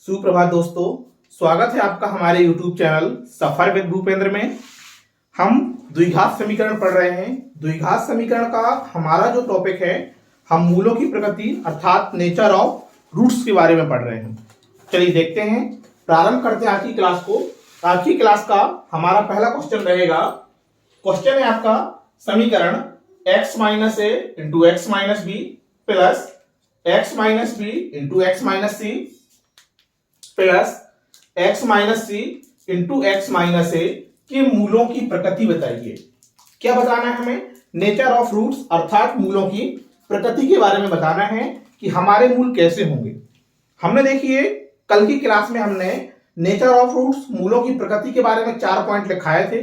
सुप्रभात दोस्तों, स्वागत है आपका हमारे YouTube channel suffer with Bhupendra में। हम द्विघात समीकरण पढ़ रहे हैं। द्विघात समीकरण का हमारा जो टॉपिक है, हम मूलों की प्रकृति अर्थात नेचर ऑफ रूट्स के बारे में पढ़ रहे हैं। चलिए देखते हैं, प्रारंभ करते हैं आज की क्लास को। आज की क्लास का हमारा पहला क्वेश्चन रहेगा। क्वेश्चन है आपका समीकरण x minus a into x minus b plus x minus b into x minus c plus x minus c into x minus a के मूलों की प्रकृति बताइए। क्या बताना है हमें? नेचर ऑफ रूट्स अर्थात मूलों की प्रकृति के बारे में बताना है कि हमारे मूल कैसे होंगे। हमने देखिए कल की क्लास में हमने नेचर ऑफ रूट्स मूलों की प्रकृति के बारे में 4 पॉइंट लिखाए थे।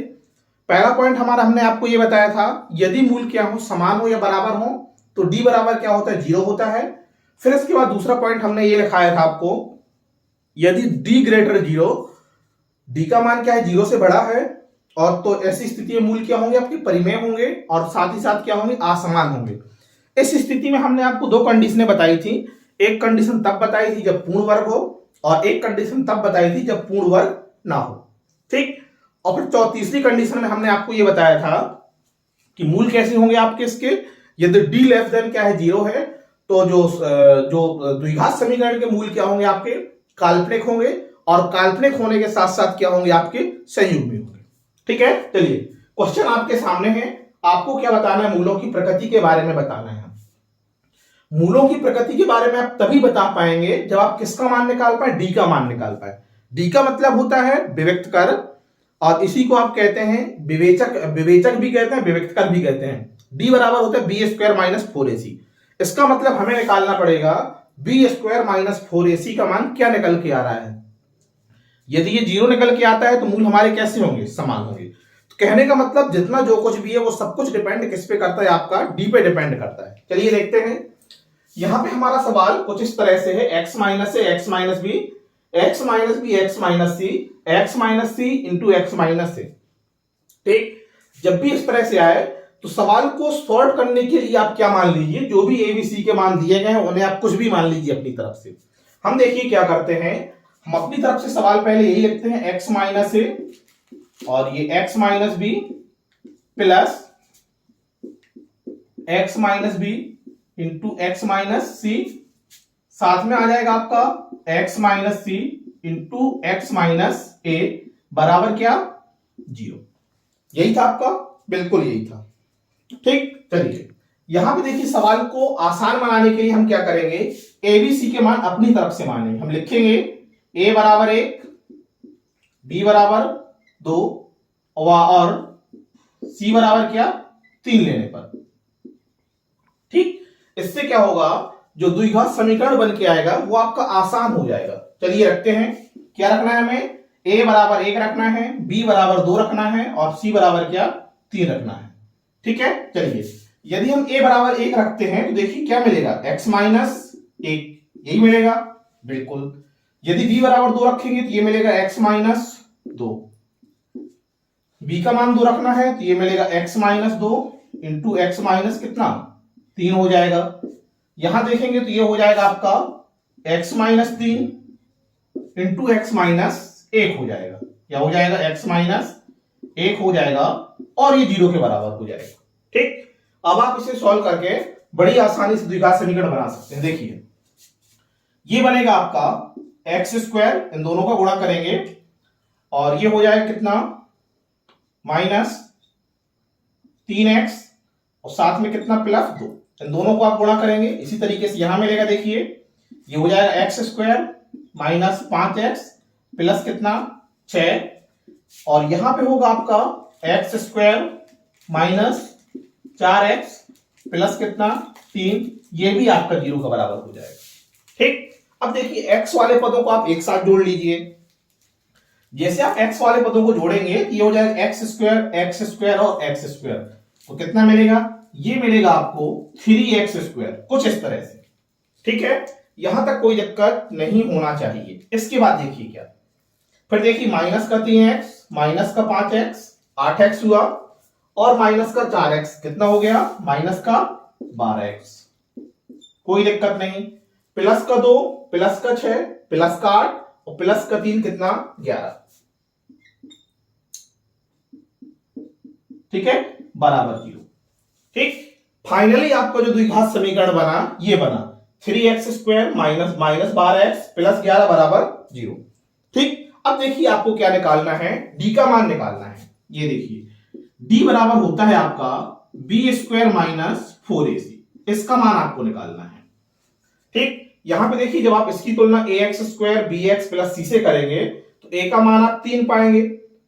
पहला पॉइंट हमारा हमने आपको ये बताया था, यदि मूल क्या हो, समान हो या बराबर हो तो डी बराबर क्या होता है, 0 होता है। फिर इसके बाद दूसरा पॉइंट हमने ये लिखाया था आपको, यदि d ग्रेटर 0, d का मान क्या है, 0 से बड़ा है, और तो ऐसी स्थिति में मूल क्या होंगे, आपके परिमेय होंगे और साथ ही साथ क्या होंगे, असमान होंगे। इस स्थिति में हमने आपको 2 कंडीशनें बताई थी। एक कंडीशन तब बताई थी जब पूर्ण वर्ग हो, और एक कंडीशन तब बताई थी जब पूर्ण वर्ग ना हो। ठीक। और फिर तीसरी कंडीशन में हमने आपको यह बताया था कि मूल कैसे होंगे आपके इसके, यदि d लेस देन क्या है, 0 है, तो जो द्विघात समीकरण के मूल क्या होंगे, आपके काल्पनिक होंगे, और काल्पनिक होने के साथ साथ क्या होंगे, आपके संयुग्मी होंगे। ठीक है। चलिए क्वेश्चन आपके सामने है। आपको क्या बताना है, मूलों की प्रकृति के बारे में बताना है। मूलों की प्रकृति के बारे में आप तभी बता पाएंगे जब आप किसका मान निकाल पाए, डी का मान निकाल पाए। डी का मतलब होता है विविक्त कर, और इसी को आप कहते हैं विवेचक। विवेचक भी कहते हैं, विविक्त कर भी कहते हैं। डी बराबर होता है बी स्क्वायर माइनस 4ac। इसका मतलब हमें निकालना पड़ेगा बी स्क्वायर माइनस 4ac का मान क्या निकल के आ रहा है। यदि ये 0 निकल के आता है तो मूल हमारे कैसे होंगे, समान होंगे। तो कहने का मतलब जितना जो कुछ भी है वो सब कुछ डिपेंड किस पे करता है, आपका डी पे डिपेंड करता है। चलिए देखते हैं। यहां पे हमारा सवाल कुछ इस तरह से है, x minus a x minus b x minus b x minus c x minus c into x minus a. ठीक। जब भी इस तरह से आए तो सवाल को सॉल्व करने के लिए आप क्या मान लीजिए, जो भी ए बी सी के मान दिए गए हैं उन्हें आप कुछ भी मान लीजिए अपनी तरफ से। हम देखिए क्या करते हैं, हम अपनी तरफ से सवाल पहले यही लिखते हैं, x माइनस ए और ये x minus b plus x minus b into x minus c, साथ में आ जाएगा आपका x minus c into x minus a बराबर क्या, 0। यही था आपका, बिल्कुल यही था। ठीक। चलिए यहां पे देखिए सवाल को आसान बनाने के लिए हम क्या करेंगे, ए बी सी के मान अपनी तरफ से मानेंगे। हम लिखेंगे a बराबर 1, b बराबर 2 और c बराबर क्या, 3 लेने पर। ठीक। इससे क्या होगा, जो द्विघात समीकरण बन के आएगा वो आपका आसान हो जाएगा। चलिए रखते हैं, क्या रखना है हमें, a बराबर 1 रखना है, b बराबर 2 रखना है और c बराबर क्या, 3 रखना है। ठीक है। चलिए यदि हम a बराबर 1 रखते हैं तो देखिए क्या मिलेगा, x माइनस 1, यही मिलेगा बिल्कुल। यदि b बराबर 2 रखेंगे तो ये मिलेगा x माइनस 2। b का मान 2 रखना है तो ये मिलेगा x minus 2 into x minus कितना, 3 हो जाएगा। यहां देखेंगे तो ये हो जाएगा आपका x minus 3 into x minus 1 हो जाएगा। क्या हो जाएगा, x माइनस 1 हो जाएगा और ये 0 के बराबर हो जाएगा। ठीक। अब आप इसे सॉल्व करके बड़ी आसानी से द्विघात समीकरण बना सकते हैं। देखिए ये बनेगा आपका एक्स स्क्वायर, इन दोनों का गुणा करेंगे और ये हो जाएगा कितना, माइनस 3x और साथ में कितना, प्लस 2। इन दोनों को आप गुणा करेंगे। इसी तरीके से यहां मिलेगा, देखिए ये हो जाएगा x square minus 5x plus कितना, 6, और यहां पे होगा आपका x square minus 4x plus कितना, 3। ये भी आपका 0 का बराबर हो जाएगा। ठीक। अब देखिए x वाले पदों को आप एक साथ जोड़ लीजिए। जैसे आप x वाले पदों को जोड़ेंगे तो ये हो जाएगा एक्स स्क्वायर और एक्स स्क्वायर, तो कितना मिलेगा, ये मिलेगा आपको 3x स्क्वायर, कुछ इस तरह से। ठीक है। यहां तक कोई दिक्कत नहीं होना चाहिए। इसके बाद देखिए क्या, फिर देखिए माइनस का 3x माइनस का 5x 8x हुआ, और माइनस का 4x कितना हो गया, माइनस का 12x। कोई दिक्कत नहीं। प्लस का 2 प्लस का 6 प्लस का 8 और प्लस का 3 कितना 11, ठीक है, बराबर 0। ठीक, फाइनली आपका जो द्विघात समीकरण बना ये बना 3x² माइनस 12x प्लस 11 बराबर 0। ठीक, अब देखिए आपको क्या निकालना है, d का मान निकालना है। ये देखिए d बराबर होता है आपका b² माइनस 4ac, इसका मान आपको निकालना है। ठीक, यहां पे देखिए जब आप इसकी तुलना ax² bx प्लस c से करेंगे तो a का मान आप 3 पाएंगे,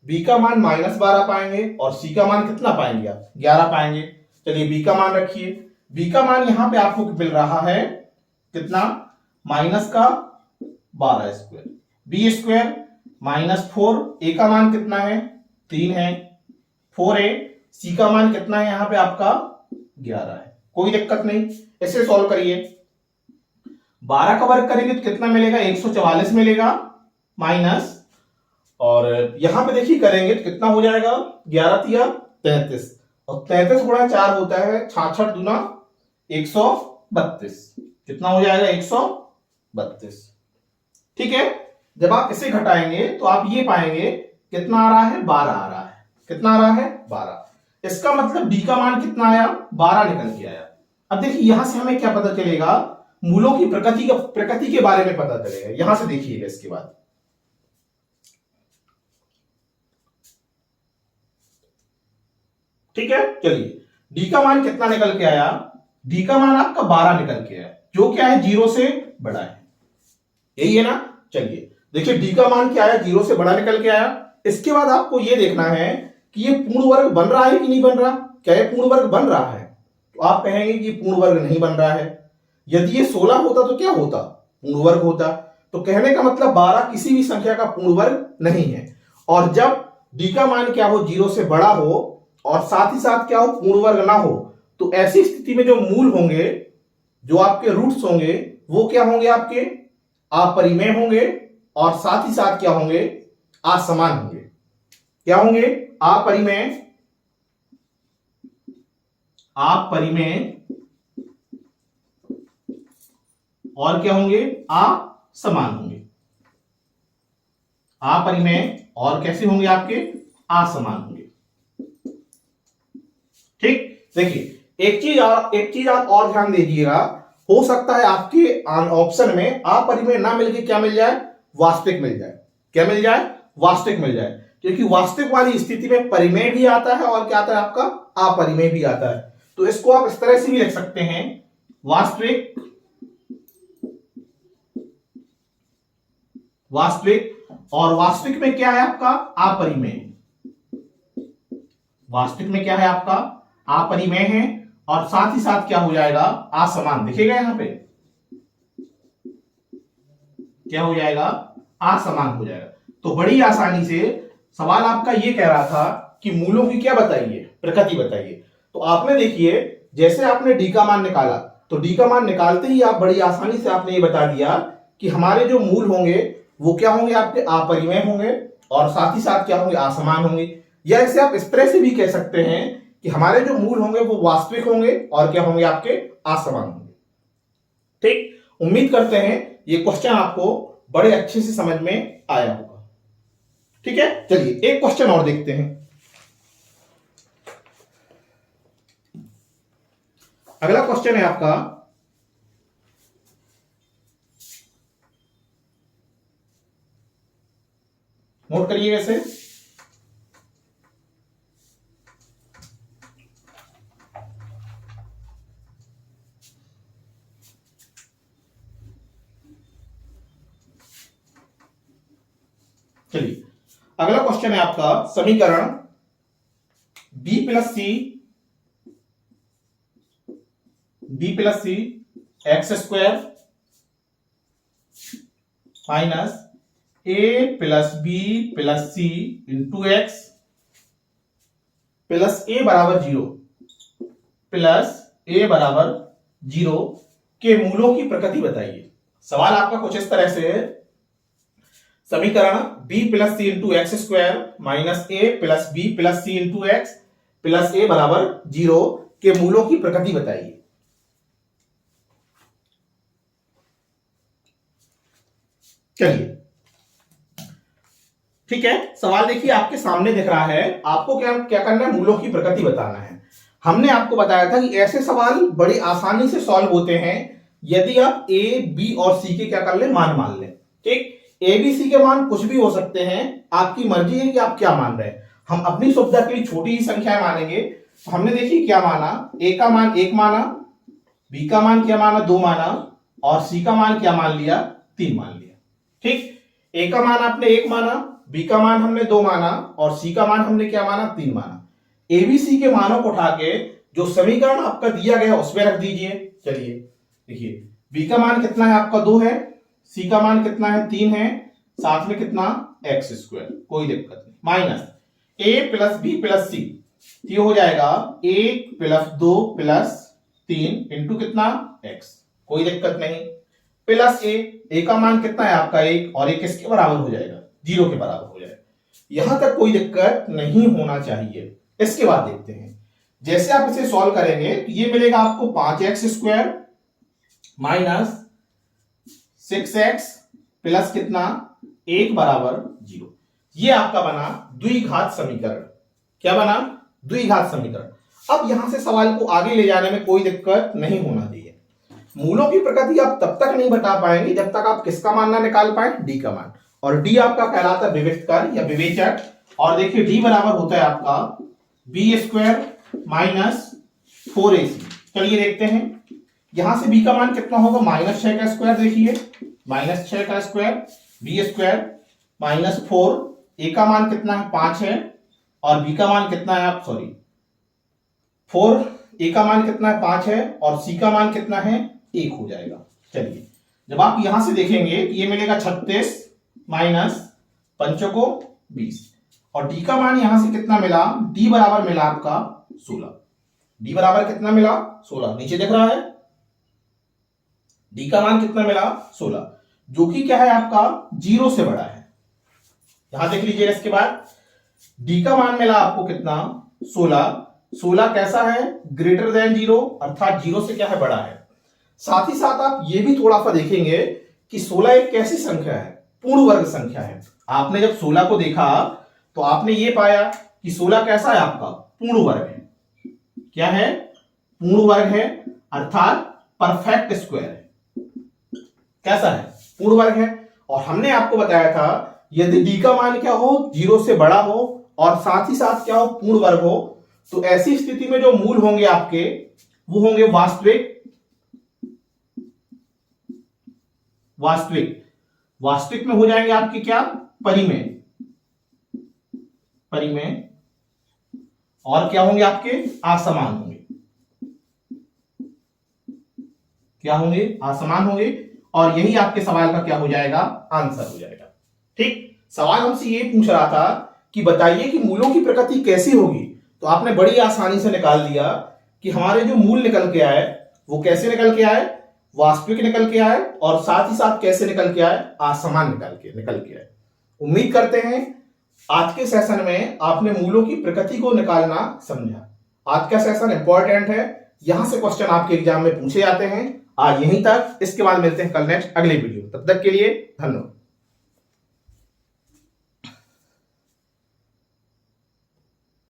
b का मान -12 पाएंगे और c का मान कितना पाएंगे आप 11 पाएंगे। चलिए b का मान रखिए, b का मान यहां पे आपको मिल रहा है कितना -12², b² -4, a का मान कितना है 3 है, 4a, c का मान कितना है यहां पे आपका 11 है। कोई दिक्कत नहीं, इसे सॉल्व करिए। 12 का वर्ग करेंगे तो कितना मिलेगा 144 मिलेगा माइनस, और यहां पे देखिए करेंगे तो कितना हो जाएगा 11 तिया 33, और 33 गुणा 4 होता है 66 दूना 132, कितना हो जाएगा 132। ठीक है, जब आप इसे घटाएंगे तो आप ये पाएंगे कितना आ रहा है 12 आ रहा है, कितना आ रहा है 12। इसका मतलब d का मान कितना आया 12 निकल के आया। अब देखिए यहां से हमें क्या पता चलेगा, मूलों की प्रकृति के बारे में पता चलेगा। यहां से देखिएगा इसके बाद, ठीक है। चलिए d का मान कितना निकल के आया, d का मान आपका 12 निकल के आया, जो क्या है 0 से बड़ा है, यही है ना। चलिए देखिए d का मान क्या आया 0 से बड़ा निकल के आया। इसके बाद आपको यह देखना है कि ये पूर्ण वर्ग बन रहा है कि नहीं बन रहा। क्या ये पूर्ण वर्ग बन रहा है, तो आप कहेंगे कि पूर्ण वर्ग नहीं बन रहा है। यदि ये 16 होता तो क्या होता पूर्ण वर्ग होता। तो कहने का मतलब 12 किसी भी संख्या का पूर्ण वर्ग नहीं है। और जब d का मान क्या हो 0 से बड़ा हो और साथ ही साथ क्या हो पूर्ण वर्ग ना हो, तो ऐसी स्थिति में जो मूल होंगे, जो आपके रूट्स होंगे, वो क्या होंगे आपके अपरिमेय होंगे, और साथ ही साथ क्या होंगे असमान होंगे। क्या होंगे अपरिमेय, अपरिमेय, और क्या होंगे असमान होंगे। अपरिमेय और कैसे होंगे आपके असमान होंगे। ठीक, देखिए एक चीज आप और ध्यान दीजिएगा, हो सकता है आपके ऑप्शन में अपरिमेय ना मिलके क्या मिल जाए वास्तविक मिल जाए। क्या मिल जाए वास्तविक मिल जाए, क्योंकि वास्तविक वाली स्थिति में परिमेय भी आता है और क्या आता है आपका अपरिमेय भी आता है। तो इसको आप इस तरह से भी लिख सकते हैं, वास्तविक, वास्तविक, और वास्तविक में क्या है आपका अपरिमेय, वास्तविक में क्या है आपका अपरिमेय है, और साथ ही साथ क्या हो जाएगा असमान। देखिएगा यहां पे क्या हो जाएगा असमान हो जाएगा। तो बड़ी आसानी से सवाल आपका ये कह रहा था कि मूलों की क्या बताइए प्रकृति बताइए। तो आपने देखिए जैसे आपने डी का मान निकाला, तो डी का मान निकालते ही आप बड़ी आसानी से आपने ये बता दिया कि हमारे जो मूल होंगे वो क्या होंगे आपके अपरिमेय होंगे, और साथ ही साथ क्या होंगे असमान होंगे। या इसे आप इस तरह से भी कह सकते हैं कि हमारे जो मूल होंगे वो वास्तविक होंगे और क्या होंगे आपके असमान होंगे। ठीक, उम्मीद करते हैं ये क्वेश्चन आपको बड़े अच्छे से समझ में आया होगा। ठीक है, चलिए एक क्वेश्चन और देखते हैं। अगला क्वेश्चन है आपका, नोट करिएगा इसे। चलिए अगला क्वेश्चन है आपका, समीकरण b plus c x² minus a plus b plus c into x plus a बराबर 0, प्लस a बराबर 0 के मूलों की प्रकृति बताइए। सवाल आपका कुछ इस तरह से है, समीकरण b plus c into x² minus a plus b plus c into x plus a बराबर 0 के मूलों की प्रकृति बताइए। चलिए ठीक है, सवाल देखिए आपके सामने दिख रहा है, आपको क्या क्या करना है, मूलों की प्रकृति बताना है। हमने आपको बताया था कि ऐसे सवाल बड़ी आसानी से सॉल्व होते हैं यदि आप ए बी और सी के क्या कर ले, मान लें। ठीक, ए बी सी के मान कुछ भी हो सकते हैं, आपकी मर्जी है कि आप क्या मान रहे हैं। हम अपनी सुविधा के लिए छोटी ही संख्याएं मानेंगे। तो हमने देखिए क्या माना, ए का मान 1 माना, बी का मान क्या माना 2 माना, और सी का मान क्या मान लिया, 3 मान लिया। ठीक, ए का मान आपने 1 माना, बी का मान हमने 2 माना, और सी का मान हमने क्या माना, 3 माना। एबीसी के मानों को उठा के जो समीकरण आपका दिया गया उसमें रख दीजिए। चलिए देखिए, बी का मान कितना है आपका 2 है, सी का मान कितना है 3 है, साथ में कितना एक्स स्क्वायर, कोई दिक्कत नहीं, माइनस ए प्लस बी प्लस सी, ये हो जाएगा 1 प्लस 2 प्लस 3 इंटू कितना एक्स, कोई दिक्कत नहीं, प्लस ए का मान कितना है आपका 1, और एक किसके बराबर हो जाएगा, 0 के बराबर हो जाएगा। यहां तक कोई दिक्कत नहीं होना चाहिए। इसके बाद देखते हैं, जैसे आप इसे सॉल्व करेंगे तो ये मिलेगा आपको 5x square minus 6x plus कितना 1 बराबर 0। ये आपका बना द्विघात समीकरण। क्या बना, द्विघात समीकरण। अब यहां से सवाल को आगे ले जाने में कोई दिक्कत नहीं होना चाहिए। मूलों की प्रकृति आप तब तक नहीं बता पाएंगे जब तक आप किसका मान ना निकाल पाए, डी का मान। और डी आपका कहलाता है विविक्तकर या विवेचक। और देखिए डी बराबर होता है आपका बी स्क्वायर माइनस 4ac। चलिए देखते हैं, यहां से बी का मान कितना होगा, -6 का स्क्वायर, देखिए -6 का स्क्वायर, बी स्क्वायर माइनस 4, ए का मान कितना है 5 है, और बी का मान कितना है, आप सॉरी 4, ए का मान कितना है 5 है, और सी का मान कितना है 1 हो जाएगा। चलिए जब आप यहां से देखेंगे तो ये मिलेगा 36 माइनस 5 को 20, और डी का मान यहां से कितना मिला, डी बराबर मिला आपका 16। डी बराबर कितना मिला 16, नीचे दिख रहा है, डी का मान कितना मिला 16, जो कि क्या है आपका 0 से बड़ा है। यहां देख लीजिए, इसके बाद डी का मान मिला आपको कितना 16। 16 कैसा है, ग्रेटर देन 0, अर्थात 0 से क्या है, बड़ा है। साथ ही साथ आप ये भी थोड़ा सा देखेंगे कि 16 एक कैसी संख्या है, पूर्ण वर्ग संख्या है। आपने जब 16 को देखा तो आपने ये पाया कि 16 कैसा है आपका, पूर्ण वर्ग है। क्या है, पूर्ण वर्ग है, अर्थात परफेक्ट स्क्वायर है। कैसा है, पूर्ण वर्ग है। और हमने आपको बताया था यदि डी का मान क्या हो, 0 से बड़ा हो, और साथ ही साथ क्या हो, पूर्ण वर्ग हो, तो ऐसी स्थिति में जो मूल होंगे आपके वो होंगे वास्तविक। वास्तविक वास्तविक में हो जाएंगे आपके क्या, परिमेय। परिमेय, और क्या होंगे आपके, असमान होंगे। क्या होंगे, असमान होंगे। और यही आपके सवाल का क्या हो जाएगा, आंसर हो जाएगा। ठीक, सवाल हमसे ये पूछ रहा था कि बताइए कि मूलों की प्रकृति कैसी होगी, तो आपने बड़ी आसानी से निकाल दिया कि हमारे जो मूल निकल के आए वो कैसे निकल के आए, वास्तविक निकल के आए, और साथ ही साथ कैसे निकल के आए, असमान निकल के आए। उम्मीद करते हैं आज के सेशन में आपने मूलों की प्रकृति को निकालना समझा। आज का सेशन इंपॉर्टेंट है, यहां से क्वेश्चन आपके एग्जाम में पूछे जाते हैं। आज यहीं तक, इसके बाद मिलते हैं कल नेक्स्ट अगले वीडियो। तब तक के लिए धन्यवाद।